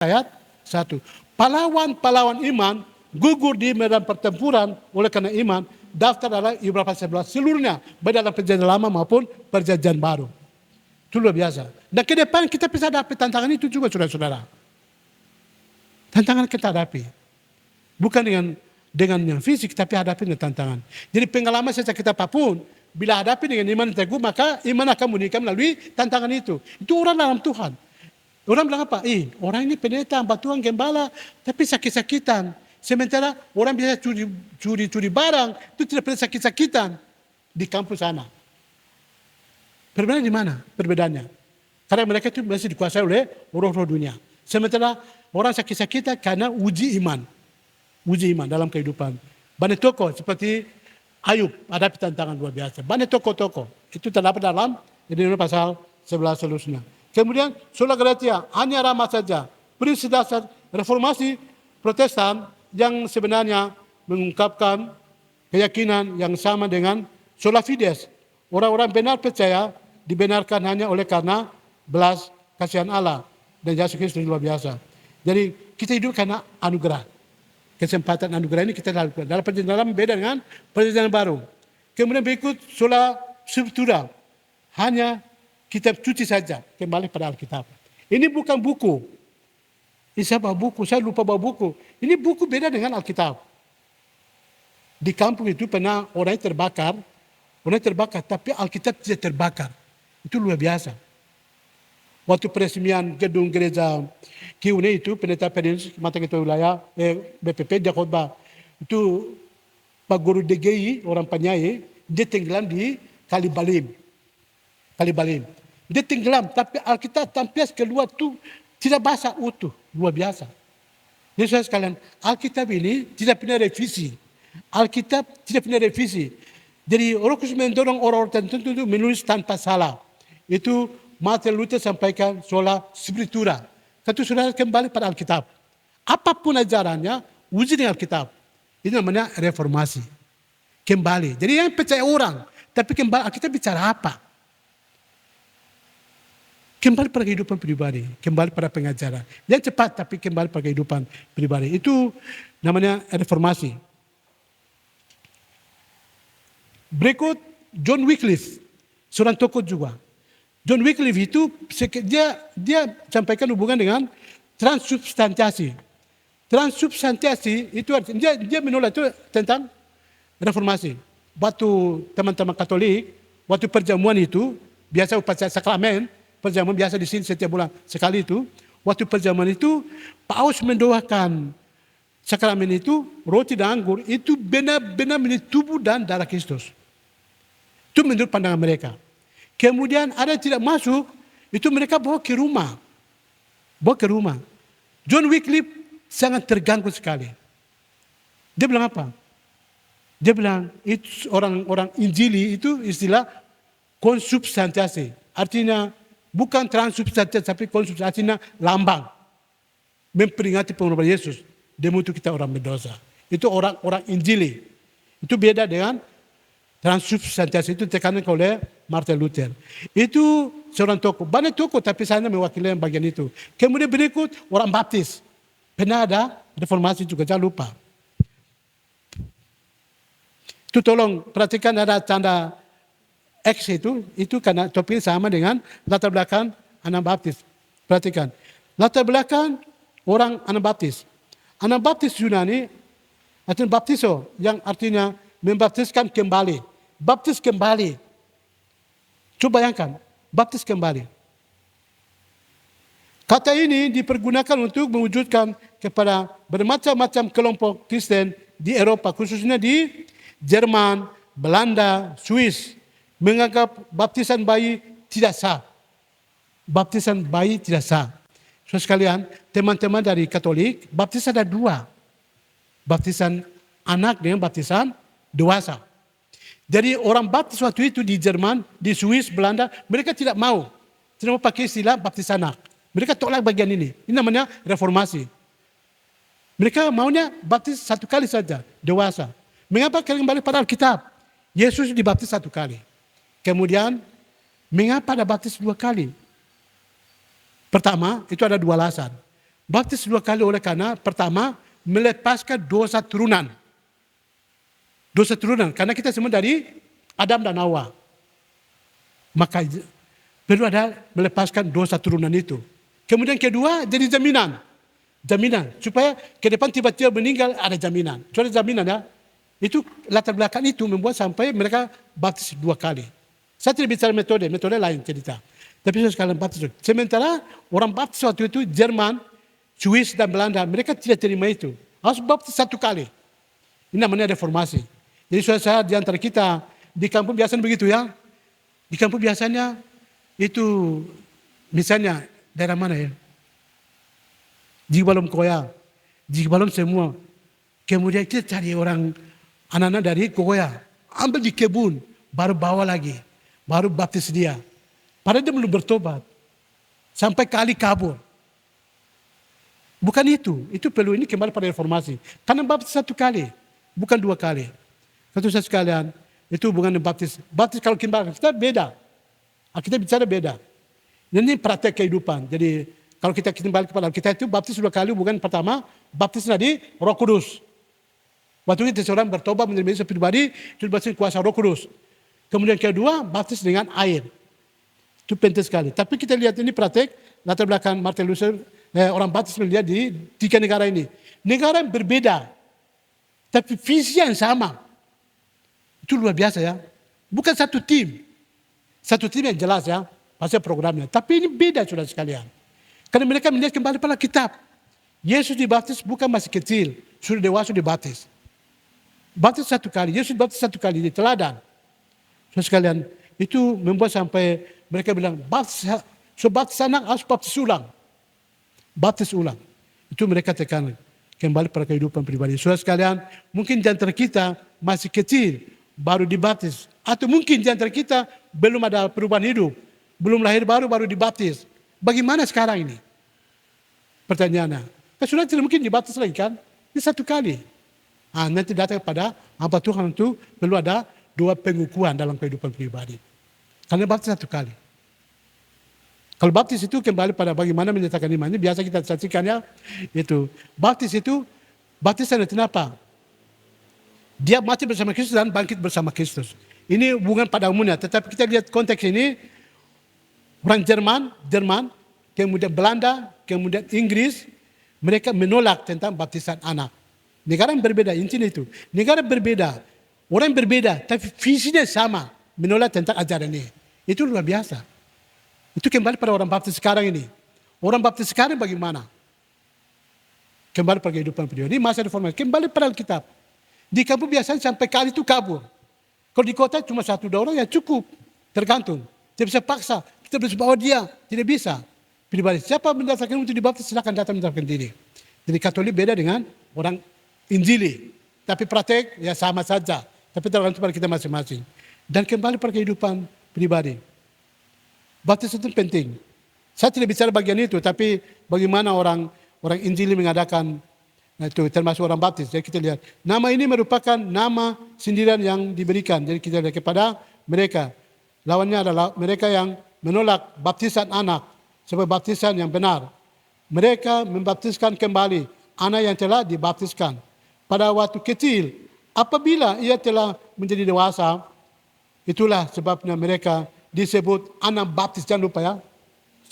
ayat 1. Pahlawan-pahlawan iman gugur di medan pertempuran oleh karena iman. Daftar adalah Ibrani pasal 11 seluruhnya, baik dalam perjanjian lama maupun perjanjian baru. Itu luar biasa. Dan ke depan kita bisa hadapi tantangan itu juga, saudara-saudara. Tantangan kita hadapi. Bukan dengan yang fisik, tapi hadapi dengan tantangan. Jadi pengalaman sejak kita apapun, bila hadapi dengan iman teguh, maka iman akan meningkat melalui tantangan itu. Itu orang dalam Tuhan. Orang bilang apa? Orang ini pendeta, hamba Tuhan, gembala, tapi sakit-sakitan. Sementara orang biasa curi barang, itu tidak pernah sakit-sakitan di kampus sana. Perbedaannya di mana? Perbedaannya. Karena mereka itu masih dikuasai oleh roh-roh dunia. Sementara orang sakit-sakitan karena uji iman. Uji iman dalam kehidupan. Banyak tokoh seperti Ayub, ada tantangan luar biasa. Banyak tokoh-tokoh. Itu terdapat dalam Ibrani pasal 11 seterusnya. Kemudian sola gratia hanya ramah saja. Prinsip dasar reformasi Protestan yang sebenarnya mengungkapkan keyakinan yang sama dengan sola fides. Orang-orang benar percaya dibenarkan hanya oleh karena belas kasihan Allah dan Yesus Kristus luar biasa. Jadi kita hidup karena anugerah. Kesempatan anugerah ini kita lakukan. Dalam perjanjian lama beda dengan perjanjian baru. Kemudian berikut sola scriptura. Hanya kitab suci saja, kembali pada Alkitab. Ini bukan buku. Ini saya bawa buku, saya lupa bawa buku. Ini buku beda dengan Alkitab. Di kampung itu pernah orang terbakar, tapi Alkitab tidak terbakar. Itu luar biasa. Waktu peresmian gedung gereja Kiune itu, pendeta Pedinus, mata ketua wilayah, BPP, dia khotbah. Itu Pak Guru DGI, orang penyair, dia tenggelam di Kali Balim. Dia tenggelam, tapi Alkitab tampias keluar itu tidak basah utuh, luar biasa. Jadi saudara sekalian, Alkitab ini tidak pernah revisi. Alkitab tidak pernah revisi. Jadi Roh Kudus mendorong orang-orang tertentu untuk menulis tanpa salah. Itu Martin Luther sampaikan sola scriptura. Kata saudara kembali pada Alkitab. Apapun ajarannya, uji dengan Alkitab. Ini namanya reformasi. Kembali. Jadi yang percaya orang, tapi kembali Alkitab bicara apa? Kembali pada kehidupan pribadi, kembali pada pengajaran. Yang cepat tapi kembali pada kehidupan pribadi. Itu namanya reformasi. Berikut John Wycliffe, seorang tokoh juga. John Wycliffe itu dia sampaikan hubungan dengan transubstansiasi. Transubstansiasi itu artinya dia menolak itu tentang reformasi. Waktu teman-teman Katolik, waktu perjamuan itu biasa upacara sakramen. Perjamuan biasa di sini setiap bulan sekali itu. Waktu perjamuan itu, Paus mendoakan sakramen itu, roti dan anggur, itu benar-benar menjadi tubuh dan darah Kristus. Itu menurut pandangan mereka. Kemudian ada yang tidak masuk, itu mereka bawa ke rumah. John Wycliffe sangat terganggu sekali. Dia bilang apa? Dia bilang, itu orang-orang Injili itu istilah konsubstansiasi. Artinya, bukan transubstansiasi, tapi konsubstansinya lambang. Memperingati pengorbanan Yesus. Demi itu kita orang berdosa. Itu orang Injili. Itu beda dengan transubstansiasi, itu tekanan oleh Martin Luther. Itu seorang tokoh. Banyak tokoh, tapi saya mewakili yang bagian itu. Kemudian berikut orang baptis. Pernah ada reformasi juga, jangan lupa. Itu tolong perhatikan ada tanda X itu karena topik sama dengan latar belakang Anabaptis. Perhatikan. Latar belakang orang Anabaptis. Anabaptis Yunani artinya baptiso yang artinya membaptiskan kembali. Baptis kembali. Coba bayangkan, baptis kembali. Kata ini dipergunakan untuk mewujudkan kepada bermacam-macam kelompok Kristen di Eropa, khususnya di Jerman, Belanda, Swiss. Menganggap baptisan bayi tidak sah. Baptisan bayi tidak sah. Saudara sekalian, teman-teman dari Katolik, baptisan ada dua. Baptisan anak dengan baptisan dewasa. Jadi orang baptis waktu itu di Jerman, di Swiss, Belanda, mereka tidak mau pakai istilah baptis anak. Mereka tolak bagian ini. Ini namanya reformasi. Mereka maunya baptis satu kali saja, dewasa. Mengapa kembali pada Alkitab? Yesus dibaptis satu kali. Kemudian, mengapa ada baptis dua kali? Pertama, itu ada dua alasan. Baptis 2 kali oleh karena pertama melepaskan dosa turunan. Dosa turunan, karena kita semua dari Adam dan Hawa. Maka perlu ada melepaskan dosa turunan itu. Kemudian kedua jadi jaminan. Jaminan, supaya ke depan tiba-tiba meninggal ada jaminan. Soalnya jaminan ya, itu latar belakang itu membuat sampai mereka baptis 2 kali. Saya tidak bicara metode lain cerita. Tapi saya sekalian baptis. Sementara orang baptis waktu itu Jerman, Swiss dan Belanda, mereka tidak terima itu. Harus baptis 1 kali. Ini namanya reformasi. Jadi saya di antara kita, di kampung biasanya begitu ya. Di kampung biasanya itu, misalnya daerah mana ya? Jibalom Koya, Jibalom semua. Kemudian kita cari orang anak-anak dari Koya, ambil di kebun, baru bawa lagi, baru baptis dia. Padahal dia belum bertobat, sampai kali kabur. Bukan itu perlu ini kembali pada reformasi. Karena baptis 1 kali, bukan 2 kali. Satu saya sekalian, itu hubungan dengan baptis. Baptis kalau kita beda, kita bicara beda. Ini praktek kehidupan. Jadi kalau kita kembali kepada kita itu baptis 2 kali, bukan pertama baptis di Roh Kudus. Waktu itu seorang bertobat menerima Yesus pribadi, itu baptis kuasa Roh Kudus. Kemudian kedua baptis dengan air. Itu penting sekali. Tapi kita lihat ini praktek latar belakang Martin Luther, orang baptis melihat di 3 negara ini. Negara yang berbeda, tapi visi yang sama. Itu luar biasa ya. Bukan satu tim. Satu tim yang jelas ya, pasti programnya. Tapi ini beda saudara sekalian. Karena mereka melihat kembali pada kitab. Yesus dibaptis bukan masih kecil, sudah dewasa dibaptis. Baptis 1 kali, Yesus dibaptis 1 kali di teladan. Saudara sekalian, itu membuat sampai mereka bilang, baptis anak harus baptis ulang. Baptis ulang. Itu mereka tekan kembali pada kehidupan pribadi. Saudara sekalian, mungkin di antara kita masih kecil, baru dibaptis. Atau mungkin di antara kita belum ada perubahan hidup. Belum lahir baru dibaptis. Bagaimana sekarang ini? Pertanyaannya. Sudah tidak mungkin dibaptis lagi kan? Ini 1 kali. Nanti datang pada hamba Tuhan itu perlu ada 2 pengukuhan dalam kehidupan pribadi. Karena baptis 1 kali. Kalau baptis itu kembali pada bagaimana menyatakan iman. Ini biasa kita saksikan ya. Itu. Baptis itu, baptisan itu apa? Dia mati bersama Kristus dan bangkit bersama Kristus. Ini hubungan pada umumnya. Tetapi kita lihat konteks ini, orang Jerman, kemudian Belanda, kemudian Inggris, mereka menolak tentang baptisan anak. Negara yang berbeda, intinya itu. Negara berbeda, orang berbeda, tapi visinya sama, menolak tentang ajaran ini. Itu luar biasa. Itu kembali pada orang baptis sekarang ini. Orang baptis sekarang bagaimana? Kembali pada kehidupan pribadi. Ini masa reformasi, kembali pada Alkitab. Di kampung biasanya sampai kali itu kabur. Kalau di kota cuma 1-2 orang ya cukup. Tergantung. Tidak bisa paksa. Kita bisa bawa dia. Tidak bisa. Pribadi. Siapa mendaftarkan untuk dibaptis silakan datang mendaftarkan diri. Jadi Katolik beda dengan orang Injili. Tapi praktek ya sama saja. Tapi tergantung pada kita masing-masing. Dan kembali pada kehidupan pribadi. Baptis itu penting. Saya tidak bicara bagian itu. Tapi bagaimana orang Injili mengadakan itu termasuk orang baptis. Jadi kita lihat. Nama ini merupakan nama sindiran yang diberikan. Jadi kita lihat kepada mereka. Lawannya adalah mereka yang menolak baptisan anak sebagai baptisan yang benar. Mereka membaptiskan kembali anak yang telah dibaptiskan pada waktu kecil. Apabila ia telah menjadi dewasa, itulah sebabnya mereka disebut anak baptis. Jangan lupa ya.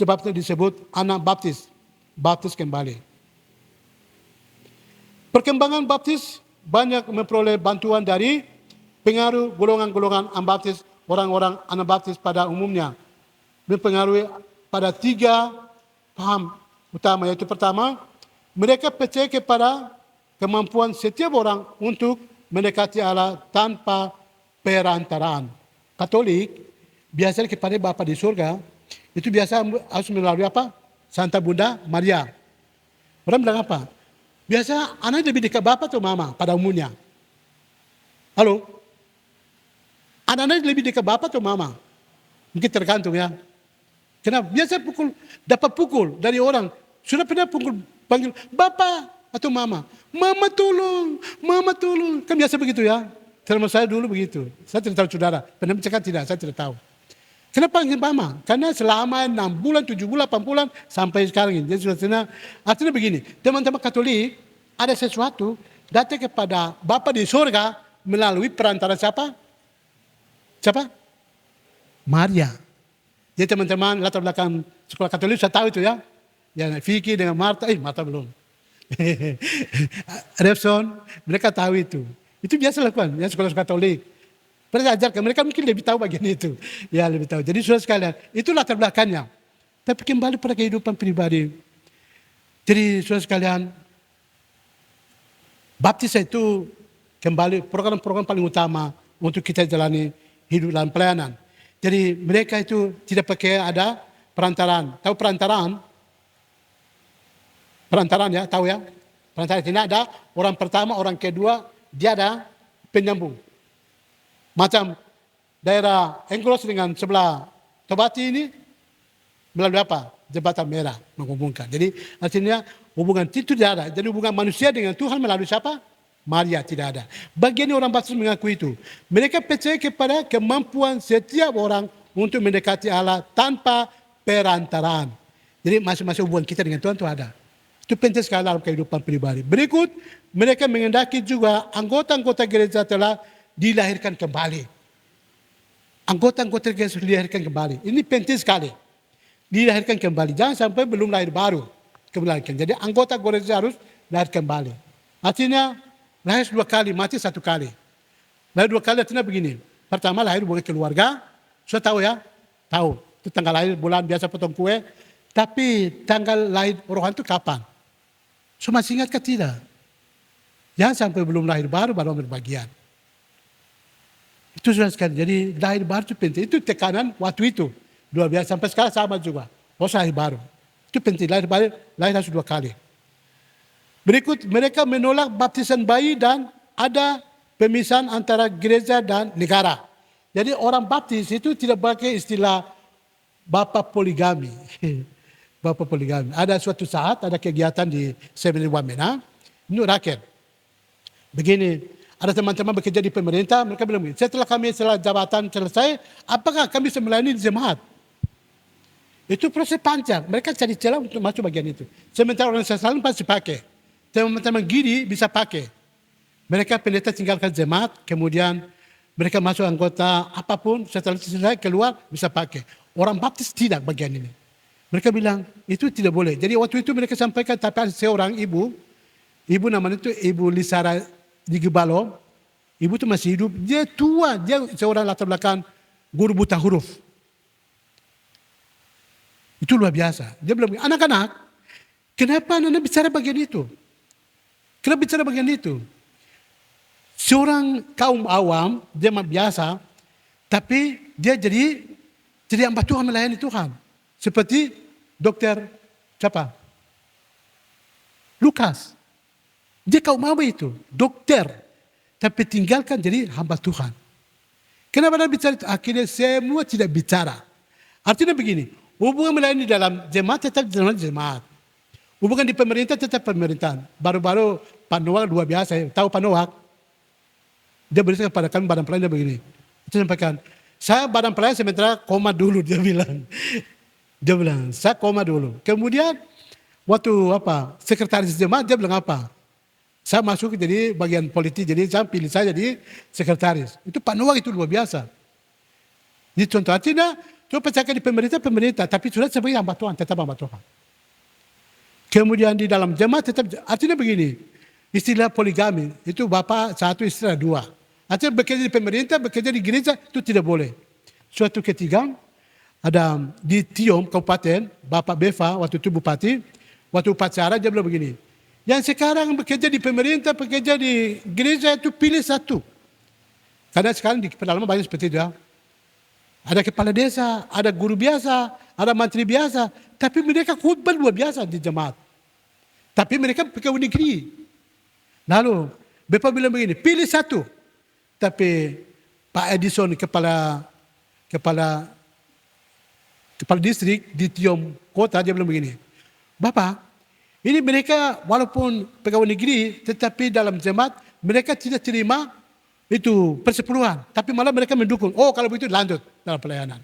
Sebabnya disebut anak baptis. Baptis kembali. Perkembangan baptis banyak memperoleh bantuan dari pengaruh golongan-golongan anabaptis, orang-orang anabaptis pada umumnya. Mempengaruhi pada 3 paham utama, yaitu pertama, mereka percaya kepada kemampuan setiap orang untuk mendekati Allah tanpa perantaraan. Katolik biasanya kepada Bapa di surga, itu biasa harus melalui apa? Santa Bunda Maria. Orang bilang apa? Biasa anak lebih dekat Bapa atau Mama pada umumnya. Halo? Anak-anak lebih dekat Bapa atau Mama? Mungkin tergantung ya. Kenapa? Biasa dapat pukul dari orang. Sudah pernah panggil Bapa atau Mama? Mama tolong, Mama tolong. Kan biasa begitu ya. Termasuk saya dulu begitu. Saya tidak tahu saudara. Pernah mencakap tidak? Saya tidak tahu. Kenapa paling lama? Karena selama 6 bulan, 7 bulan, 8 bulan sampai sekarang ini. Jadi artinya begini, teman-teman Katolik ada sesuatu datang kepada Bapa di surga melalui perantara siapa? Siapa? Maria. Jadi teman-teman latar belakang sekolah Katolik saya tahu itu ya. Ya Vicky dengan Marta, Marta belum. Repson, mereka tahu itu. Itu biasa lakukan ya sekolah Katolik. Mereka ajarkan, mereka mungkin lebih tahu bagian itu. Ya lebih tahu. Jadi saudara sekalian, itu latar belakangnya. Tapi kembali pada kehidupan pribadi. Jadi saudara sekalian, baptis itu kembali program-program paling utama untuk kita jalani hidup dalam pelayanan. Jadi mereka itu tidak pakai ada perantaraan. Tahu perantaraan? Perantaraan ya, tahu ya? Perantaraan ini ada orang pertama, orang kedua, dia ada penyambung. Macam daerah Engkros dengan sebelah Tobati ini melalui apa? Jembatan merah menghubungkan. Jadi artinya hubungan itu tidak ada. Jadi hubungan manusia dengan Tuhan melalui siapa? Maria tidak ada. Bagian orang baptis mengaku itu. Mereka percaya kepada kemampuan setiap orang untuk mendekati Allah tanpa perantaraan. Jadi masing-masing hubungan kita dengan Tuhan itu ada. Itu penting sekali dalam kehidupan pribadi. Berikut, mereka mengendaki juga anggota-anggota gereja telah dilahirkan kembali. Anggota-anggota gereja dilahirkan kembali. Ini penting sekali. Dilahirkan kembali. Jangan sampai belum lahir baru. Kembalikan. Jadi anggota gereja harus lahir kembali. Artinya, lahir 2 kali, mati 1 kali. Lahir 2 kali artinya begini. Pertama lahir bukan keluarga. Sudah tahu ya? Tahu. Itu tanggal lahir bulan biasa potong kue. Tapi tanggal lahir rohani itu kapan? So masih ingat ke tidak? Jangan sampai belum lahir baru berbagian. Itu sudah sekali. Jadi lahir baru itu penting. Itu tekanan waktu itu. Luar biasa. Sampai sekarang sama juga. Lahir baru. Itu penting. Lahir harus 2 kali. Berikut, mereka menolak baptisan bayi dan ada pemisahan antara gereja dan negara. Jadi orang baptis itu tidak pakai istilah bapak poligami. Bapak poligami. Ada suatu saat, ada kegiatan di Seminari Wamena. Ini rakyat. Begini, ada teman-teman bekerja di pemerintah, mereka bilang begini, setelah jabatan selesai, apakah kami bisa melayani di jemaat? Itu proses panjang. Mereka cari celah untuk masuk bagian itu. Sementara organisasi lain pasti pakai. Teman-teman gini bisa pakai. Mereka pendeta tinggalkan jemaat, kemudian mereka masuk anggota apapun, setelah selesai keluar bisa pakai. Orang baptis tidak bagian ini. Mereka bilang, itu tidak boleh. Jadi waktu itu mereka sampaikan, tapi ada seorang ibu namanya itu Ibu Lisara Digibalo, ibu itu masih hidup, dia tua, dia seorang latar belakang guru buta huruf. Itu luar biasa. Dia bilang, anak-anak, kenapa anak bicara bagian itu? Kenapa bicara bagian itu? Seorang kaum awam, dia biasa, tapi dia jadi hamba Tuhan melayani Tuhan. Seperti dokter siapa? Lukas. Dia kaum awam itu, dokter. Tapi tinggalkan jadi hamba Tuhan. Kenapa dia bicara? Akhirnya semua tidak bicara. Artinya begini, hubungan melayani dalam jemaat tetap dalam jemaat. Hubungan di pemerintah tetap pemerintahan. Baru-baru Pak Nowak luar biasa. Tahu Pak Nowak? Dia beritahu kepada kami badan pelayanan begini. Dia sampaikan, saya badan pelayanan sementara koma dulu, dia bilang. Dia bilang, saya koma dulu. Kemudian waktu sekretaris jemaat dia bilang apa? Saya masuk jadi bagian politik, jadi saya pilih saya jadi sekretaris. Itu Pak Nowak itu luar biasa. Ini contoh artinya, coba percaya di pemerintah, tapi sudah sebagai hamba Tuhan, tetap hamba Tuhan. Kemudian di dalam jemaat tetap, artinya begini, istilah poligami, itu bapak 1, istri 2. Artinya bekerja di pemerintah, bekerja di gereja, itu tidak boleh. Suatu ketika, ada di Tiom, Kabupaten, Bapak Beva, waktu itu Bupati, waktu upacara dia bilang begini, yang sekarang bekerja di pemerintah, bekerja di gereja itu pilih satu. Karena sekarang di pedalaman banyak seperti itu ya. Ada kepala desa, ada guru biasa, ada menteri biasa, tapi mereka khutbah luar biasa di jemaat. Tapi mereka pegawai negeri. Lalu Bapak bilang begini, pilih satu. Tapi Pak Edison kepala distrik di Tiom kota dia bilang begini, Bapak, ini mereka walaupun pegawai negeri, tetapi dalam jemaat mereka tidak terima itu persepuluhan, tapi malah mereka mendukung. Oh kalau begitu lanjut dalam pelayanan.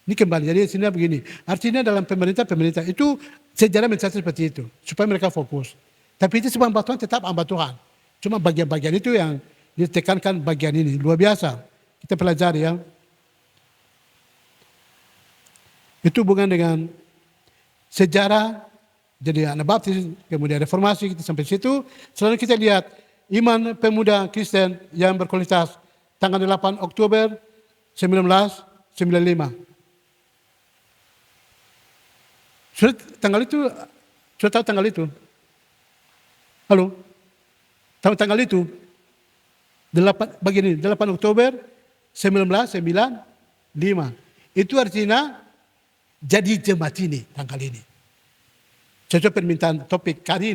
Ini kembali, jadi sini begini. Artinya dalam pemerintah itu sejarah mencatat seperti itu. Supaya mereka fokus. Tapi itu semua hamba Tuhan tetap hamba Tuhan. Cuma bagian-bagian itu yang ditekankan bagian ini. Luar biasa. Kita pelajari ya. Itu hubungan dengan sejarah. Jadi anak baptis, kemudian reformasi, kita sampai situ. Selalu kita lihat iman pemuda Kristen yang berkualitas. Tanggal 8 Oktober 1995. Sudah tahu tanggal itu? Halo? Tahu tanggal itu? 8 Oktober 1995. Itu artinya jadi jemaat ini tanggal ini. Cocok permintaan topik kali ini.